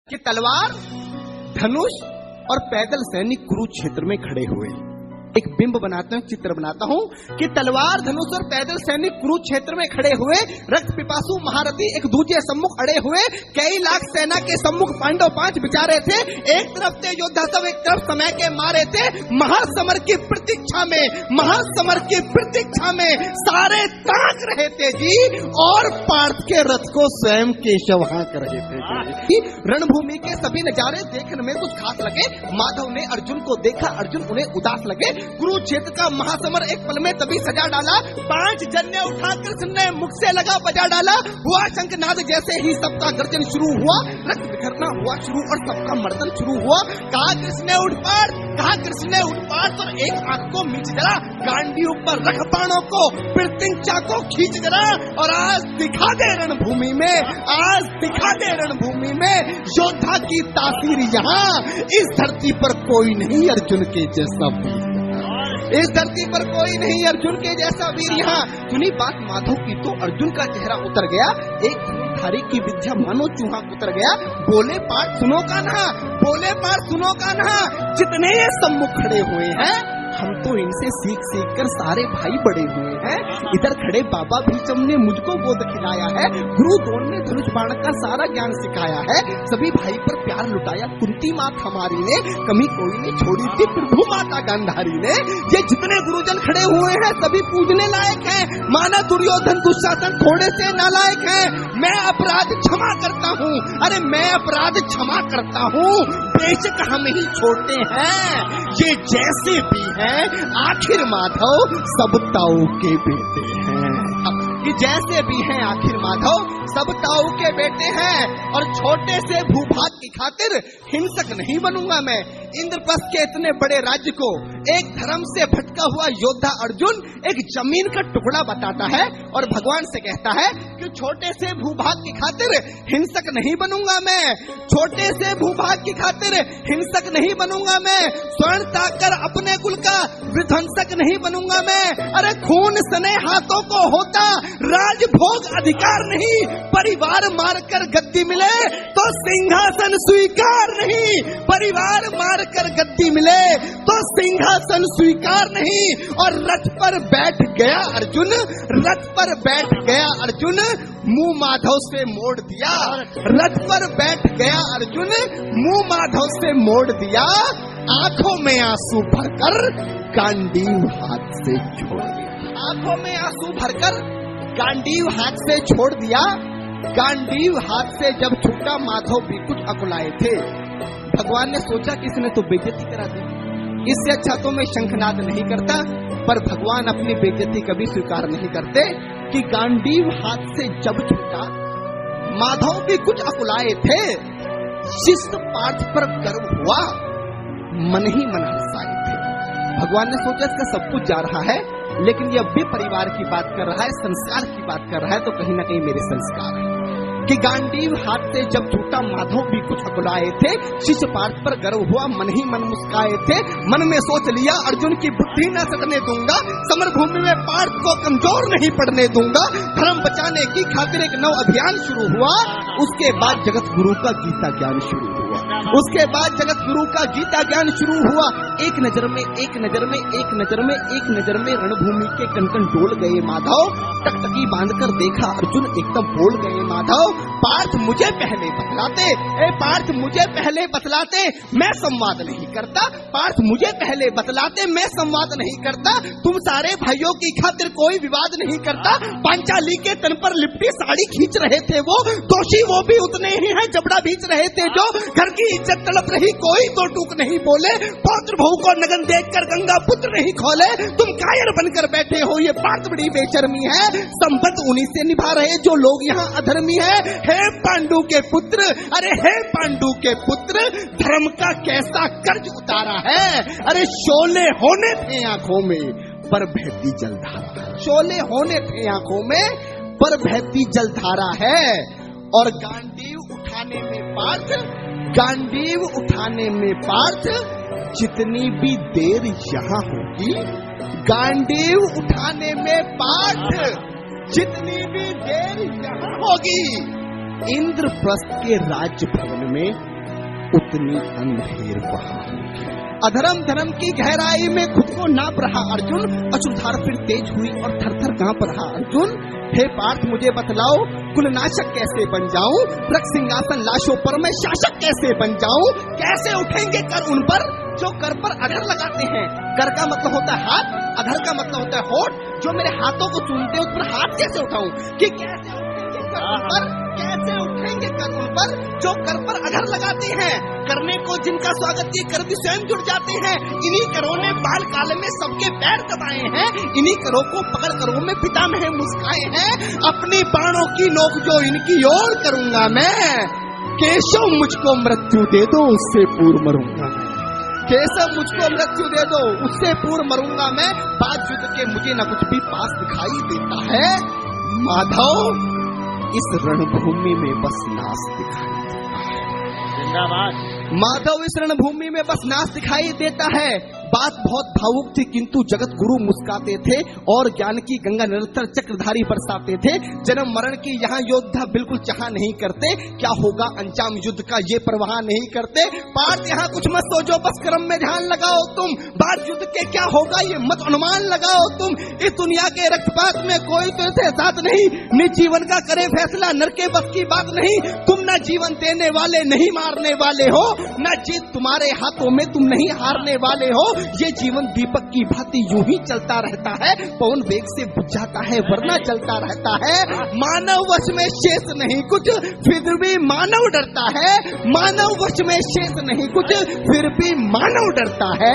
कि तलवार, धनुष और पैदल सैनिक कुरुक्षेत्र में खड़े हुए। एक बिंब बनाता हूं, चित्र बनाता हूं कि तलवार, धनुष और पैदल सैनिक कुरुक्षेत्र में खड़े हुए, रक्त पिपासु महारथी एक दूसरे सम्मुख अड़े हुए, कई लाख सेना के सम्मुख पांडव पांच बिचारे थे। एक तरफ थे योद्धा सब, एक तरफ समय के मारे थे। महासमर की प्रतीक्षा में, महासमर की प्रतीक्षा में सारे ताक रहे थे जी, और पार्थ के रथ को स्वयं केशव हाँक रहे थे। रणभूमि के सभी नजारे देखने में कुछ खास लगे। माधव ने अर्जुन को देखा, अर्जुन उन्हें उदास लगे। कुरुक्षेत्र का महासमर एक पल में तभी सजा डाला। पांच जन्य उठा कृष्ण ने मुख से लगा बजा डाला। हुआ शंखनाद जैसे ही सबका गर्जन शुरू हुआ, रक्त बिखरना हुआ शुरू और सबका मर्दन शुरू हुआ। कहा कृष्ण ने उठ पार, कहा कृष्ण ने उठ पार, तो एक आंख को मीच जरा, गांडी ऊपर रख बाणों को, प्रत्यंचा को खींच जरा, और आज दिखा दे रणभूमि में, आज दिखा दे रणभूमि में योद्धा की तासीर। यहाँ इस धरती पर कोई नहीं अर्जुन के जैसा वीर, इस धरती पर कोई नहीं अर्जुन के जैसा वीर। यहाँ सुनी बात माधव की तो अर्जुन का चेहरा उतर गया। एक धारी की विद्या मानो चूहा उतर गया। बोले पाठ सुनो का ना, बोले पाठ सुनो का ना, जितने ये सम्मुख खड़े हुए हैं, हम तो इनसे सीख सीख कर सारे भाई बड़े हुए हैं। इधर खड़े बाबा भीष्म ने मुझको गोद खिलाया है, गुरु द्रोण ने धनुष बाण का सारा ज्ञान सिखाया है, सभी भाई पर प्यार लुटाया कुंती मात हमारी ने, कमी कोई नहीं छोड़ी थी प्रभु माता गांधारी ने। ये जितने गुरुजन खड़े हुए हैं सभी पूजने लायक हैं। माना दुर्योधन दुशासन थोड़े से नालायक हैं। मैं अपराध क्षमा करता हूँ, अरे मैं अपराध क्षमा करता हूँ, बेशक हम ही छोटे हैं, ये जैसे भी है आखिर माधव सब ताऊ के बेटे हैं। कि जैसे भी हैं आखिर माधव सब ताऊ के बेटे हैं, और छोटे से भूभाग की खातिर हिंसक नहीं बनूंगा मैं। इंद्रप्रस्थ के इतने बड़े राज्य को एक धर्म से भटका हुआ योद्धा अर्जुन एक जमीन का टुकड़ा बताता है और भगवान से कहता है कि छोटे से भूभाग की खातिर हिंसक नहीं बनूंगा मैं, छोटे से भूभाग की खातिर हिंसक नहीं बनूंगा मैं, स्वर्ण ताकर अपने कुल का विध्वंसक नहीं बनूंगा मैं। अरे खून सने हाथों को होता राजभोग अधिकार नहीं, परिवार मारकर गद्दी मिले तो सिंहासन स्वीकार नहीं, परिवार मारकर गद्दी मिले तो सिंहासन स्वीकार नहीं। और रथ पर बैठ गया अर्जुन, रथ पर बैठ गया अर्जुन, मुंह माधव से मोड़ दिया, रथ पर बैठ गया अर्जुन, मुंह माधव से मोड़ दिया, आंखों में आंसू भरकर गांडीव हाथ से छोड़ दिया, आंखों में आंसू भरकर गांडीव हाथ से छोड़ दिया। गांडीव हाथ से जब छूटा माधव भी कुछ अकुलाए थे। भगवान ने सोचा कि इसने तो बेइज्जती करा दी, इससे अच्छा तो मैं शंखनाद नहीं करता, पर भगवान अपनी बेइज्जती कभी स्वीकार नहीं करते। कि गांडीव हाथ से जब छूटा माधव भी कुछ अकुलाए थे। शिष्ट पार्थ पर गर्व हुआ, मन ही मन हंसाए थे। भगवान ने सोचा इसका सब कुछ जा रहा है, लेकिन ये अब भी परिवार की बात कर रहा है, संस्कार की बात कर रहा है, तो कहीं ना कहीं मेरे संस्कार है। कि गांडीव हाथ से जब छूटा माधव भी कुछ अकुलाए थे। शिष्य पार्थ पर गर्व हुआ, मन ही मन मुस्काए थे। मन में सोच लिया अर्जुन की बुद्धि न सटने दूंगा, समर भूमि में पार्थ को कमजोर नहीं पड़ने दूंगा। धर्म बचाने की खातिर एक नव अभियान शुरू हुआ। उसके बाद जगत गुरु का गीता ज्ञान शुरू हुआ, उसके बाद जगत गुरु का गीता ज्ञान शुरू हुआ। एक नजर में, एक नजर में, एक नजर में, एक नजर में रणभूमि के कनकन डोल गए माधव। टकटकी बांधकर देखा अर्जुन, एकदम बोल गए माधव, पार्थ मुझे पहले बतलाते, ए पार्थ मुझे पहले बतलाते, मैं संवाद नहीं करता, पार्थ मुझे पहले बतलाते, मैं संवाद नहीं करता। तुम सारे भाइयों की खातिर कोई विवाद नहीं करता। पांचाली के तन पर लिपटी साड़ी खींच रहे थे वो, दोषी वो भी उतने ही हैं, जबड़ा भींच रहे थे जो। घर की इज्जत तड़प रही, कोई तो टूक नहीं बोले। पौत्र बहू को नगन देखकर गंगा पुत्र नहीं खोले। तुम कायर बनकर बैठे हो, ये बात बड़ी बेशर्मी है। संबंध उन्हीं से निभा रहे जो लोग यहाँ अधर्मी है। हे पांडु के पुत्र, अरे हे पांडु के पुत्र, धर्म का कैसा कर्ज उतारा है। अरे शोले होने थे आंखों में पर बहती जलधारा, शोले होने थे आंखों में पर बहती जलधारा है। और गांडीव उठाने में पार्थ, गांडीव उठाने में पार्थ जितनी भी देर यहाँ होगी, गांडीव उठाने में पार्थ जितनी भी देर यहाँ होगी, इंद्रप्रस्थ के राज्य भवन में उतनी अंधेर वहां होगी। अधर्म धर्म की गहराई में खुद को नाप रहा अर्जुन, अश्रुधार फिर तेज हुई और थर थर कांप रहा अर्जुन। हे पार्थ मुझे बतलाओ, कुलनाशक कैसे बन जाऊं, रक्त सिंहासन लाशों पर मैं शासक कैसे बन जाऊं, कैसे उठेंगे कर उन पर जो कर पर अधर लगाते हैं। कर का मतलब होता है हाथ, अधर का मतलब होता है होठ। जो मेरे हाथों को चूमते हैं उस पर हाथ कैसे उठाऊं, कि कैसे उठेंगे कर उन पर, कैसे उठेंगे कर उन पर जो कर पर अधर लगाते हैं। करने को जिनका स्वागत ये कर भी स्वयं जुड़ जाते हैं। इन्हीं करों ने बाल काल में सबके पैर दबाए हैं, इन्हीं करों को पकड़ करों में पिता में मुस्काए हैं। अपनी बाणों की नोक जो इनकी ओर करूंगा मैं, केशव मुझको मृत्यु दे दो उससे पूर्व मरूंगा मैं। केशव मुझको मृत्यु दे दो उससे पूर्व मरूंगा मैं। बात युद्ध के मुझे न कुछ भी पास दिखाई देता है। माधव इस रणभूमि में बस नाश दिखाई देता है। जिंदाबाद। माधव इस रणभूमि में बस नाश दिखाई देता है। बात बहुत भावुक थी किंतु जगत गुरु मुस्काते थे और ज्ञान की गंगा निरंतर चक्रधारी बरसाते थे। जन्म मरण की यहाँ योद्धा बिल्कुल चाह नहीं करते, क्या होगा अंजाम युद्ध का ये परवाह नहीं करते। पार्थ यहाँ कुछ मत सोचो, बस कर्म में ध्यान लगाओ तुम। बात युद्ध के क्या होगा ये मत अनुमान लगाओ तुम। इस दुनिया के रक्तपात में कोई तो इसे साथ नहीं, निज जीवन का करे फैसला नर के बस की बात नहीं। तुम न जीवन देने वाले नहीं मारने वाले हो, न जीत तुम्हारे हाथों में तुम नहीं हारने वाले हो। ये जीवन दीपक की भांति यूं ही चलता रहता है, पवन वेग से बुझ जाता है वरना चलता रहता है। मानव वश में शेष नहीं कुछ फिर भी मानव डरता है, मानव वश में शेष नहीं कुछ फिर भी मानव डरता है।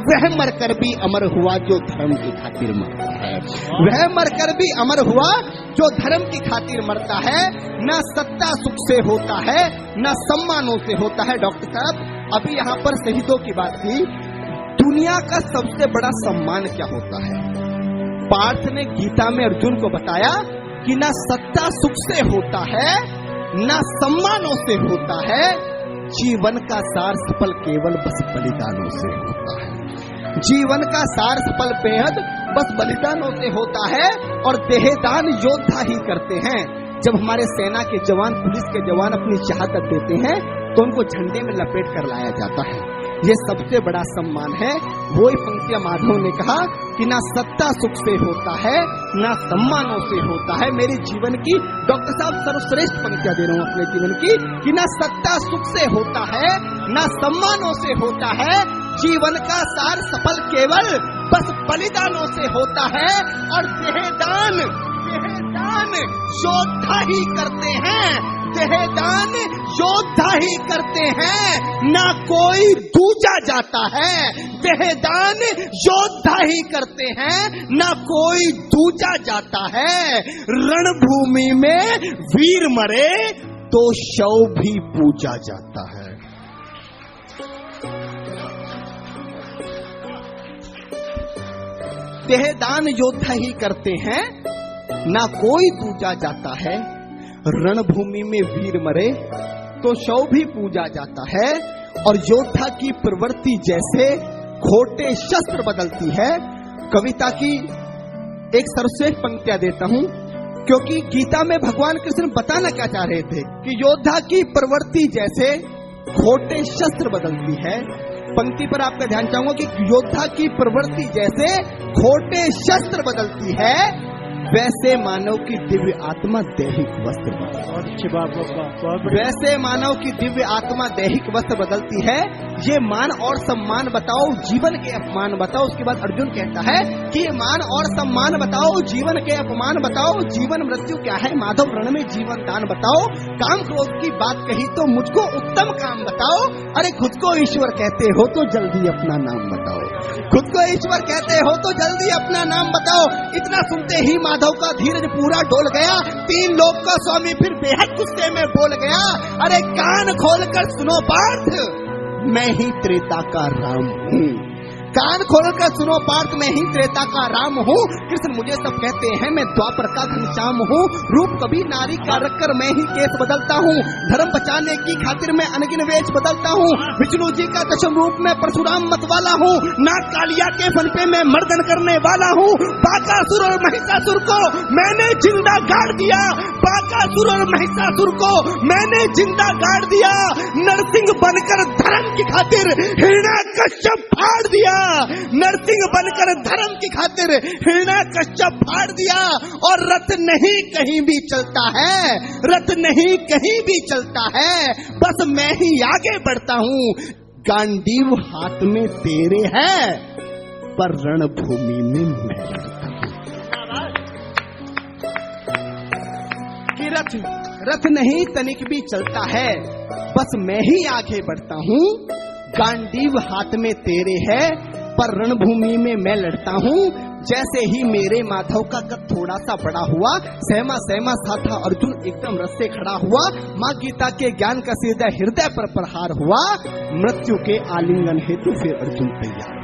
वह मरकर भी अमर हुआ जो धर्म की खातिर मरता है, वह मरकर भी अमर हुआ जो धर्म की खातिर मरता है। न सत्ता सुख से होता है न सम्मानों से होता है। डॉक्टर साहब अभी यहाँ पर शहीदों की बात की, दुनिया का सबसे बड़ा सम्मान क्या होता है? पार्थ ने गीता में अर्जुन को बताया कि ना सत्ता सुख से होता है ना सम्मानों से होता है, जीवन का सार सफल केवल बस बलिदानों से होता है। जीवन का सार सफल बेहद बस बलिदानों से होता है और देहदान योद्धा ही करते हैं। जब हमारे सेना के जवान पुलिस के जवान अपनी शहादत देते हैं तो उनको झंडे में लपेट कर लाया जाता है, ये सबसे बड़ा सम्मान है। वही पंक्तियां माधव ने कहा कि ना सत्ता सुख से होता है ना सम्मानों से होता है। मेरे जीवन की डॉक्टर साहब सर्वश्रेष्ठ पंक्तियां दे रहा हूं अपने जीवन की कि ना सत्ता सुख से होता है ना सम्मानों से होता है, जीवन का सार सफल केवल बस बलिदानों से होता है। और देहदान योद्धा ही करते हैं, देहदान योद्धा ही करते हैं, ना कोई दूजा जाता है। देहदान योद्धा ही करते हैं ना कोई दूजा जाता है। रणभूमि में वीर मरे तो शव भी पूजा जाता है। देहदान योद्धा ही करते हैं ना कोई दूजा जाता है। रणभूमि में वीर मरे तो शव भी पूजा जाता है। और योद्धा की प्रवृत्ति जैसे खोटे शस्त्र बदलती है। कविता की एक सर्वश्रेष्ठ पंक्तियां देता हूं क्योंकि गीता में भगवान कृष्ण बताना क्या चाह रहे थे कि योद्धा की प्रवृत्ति जैसे खोटे शस्त्र बदलती है। पंक्ति पर आपका ध्यान चाहूंगा कि योद्धा की प्रवृत्ति जैसे खोटे शस्त्र बदलती है, वैसे मानव की दिव्य आत्मा दैहिक वस्त्र बदलती है। वैसे मानव की दिव्य आत्मा दैहिक वस्त्र बदलती है। ये मान और सम्मान बताओ, जीवन के अपमान बताओ। उसके बाद अर्जुन कहता है कि मान और सम्मान बताओ, जीवन के अपमान बताओ। जीवन मृत्यु क्या है माधव, रण में जीवन दान बताओ। काम क्रोध की बात कही तो मुझको उत्तम काम बताओ। अरे खुद को ईश्वर कहते हो तो जल्दी अपना नाम बताओ, खुद को ईश्वर कहते हो तो जल्दी अपना नाम बताओ। इतना सुनते ही माधव का धीरज पूरा डोल गया। 3 लोक का स्वामी फिर बेहद गुस्से में बोल गया, अरे कान खोलकर सुनो पार्थ, मैं ही त्रेता का राम हूँ। कान खोलकर सुनो पार्थ, मैं ही त्रेता का राम हूँ। कृष्ण मुझे सब कहते हैं, मैं द्वापर का घनश्याम हूँ। रूप कभी नारी का रखकर मैं ही केस बदलता हूँ। धर्म बचाने की खातिर मैं अनगिन वेश बदलता हूँ। विष्णु जी का दशम रूप में परशुराम मत वाला हूँ। नाग कालिया के फन पे मैं मर्दन करने वाला हूँ। बाकासुर और महिषासुर को मैंने जिंदा गाड़ दिया। बाकासुर और महिषासुर को मैंने जिंदा गाड़ दिया। नरसिंह बनकर धर्म की खातिर हिरण्यकश्यप फाड़ दिया। नरसिंह बनकर धर्म की खातिर हिरण्यकश्यप फाड़ दिया। और रथ नहीं कहीं भी चलता है, रथ नहीं कहीं भी चलता है, बस मैं ही आगे बढ़ता हूँ। गांडीव हाथ में तेरे है, पर रणभूमि में मैं लड़ता हूँ। कि रथ नहीं तनिक भी चलता है, बस मैं ही आगे बढ़ता हूँ। गांडीव हाथ में तेरे है, पर रणभूमि में मैं लड़ता हूँ। जैसे ही मेरे माधव का कद थोड़ा सा बड़ा हुआ, सहमा सहमा सा था अर्जुन एकदम रस से खड़ा हुआ। माँ गीता के ज्ञान का सीधा हृदय पर प्रहार हुआ। मृत्यु के आलिंगन हेतु फिर अर्जुन तैयार हुआ।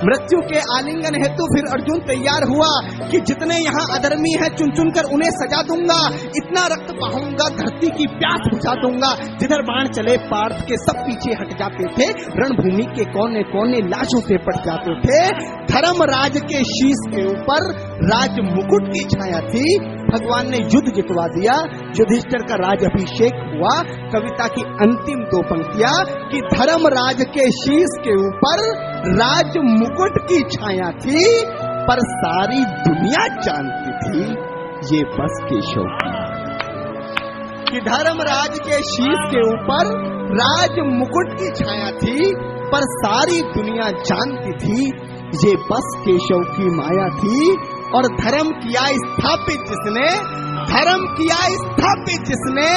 मृत्यु के आलिंगन हेतु फिर अर्जुन तैयार हुआ कि जितने यहाँ अधर्मी हैं चुन चुन कर उन्हें सजा दूंगा। इतना रक्त बहाऊंगा, धरती की प्यास बुझा दूंगा। जिधर बाण चले पार्थ के सब पीछे हट जाते थे। रणभूमि के कोने कोने लाशों से पट जाते थे। धर्मराज के शीश के ऊपर राज मुकुट की छाया थी। भगवान ने युद्ध जितवा दिया। युधिष्ठिर का राज अभिषेक हुआ। कविता की अंतिम दो पंक्तियां कि धर्मराज के शीश के ऊपर राज मुकुट की छाया थी, पर सारी दुनिया जानती थी ये बस केशव की। कि धर्मराज के शीश के ऊपर राज मुकुट की छाया थी, पर सारी दुनिया जानती थी ये बस केशव की माया थी। और धर्म किया स्थापित जिसने, धर्म किया स्थापित जिसने,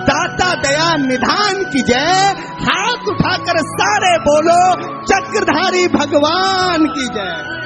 दाता दया निधान की जय। हाथ उठाकर सारे बोलो चक्रधारी भगवान की जय।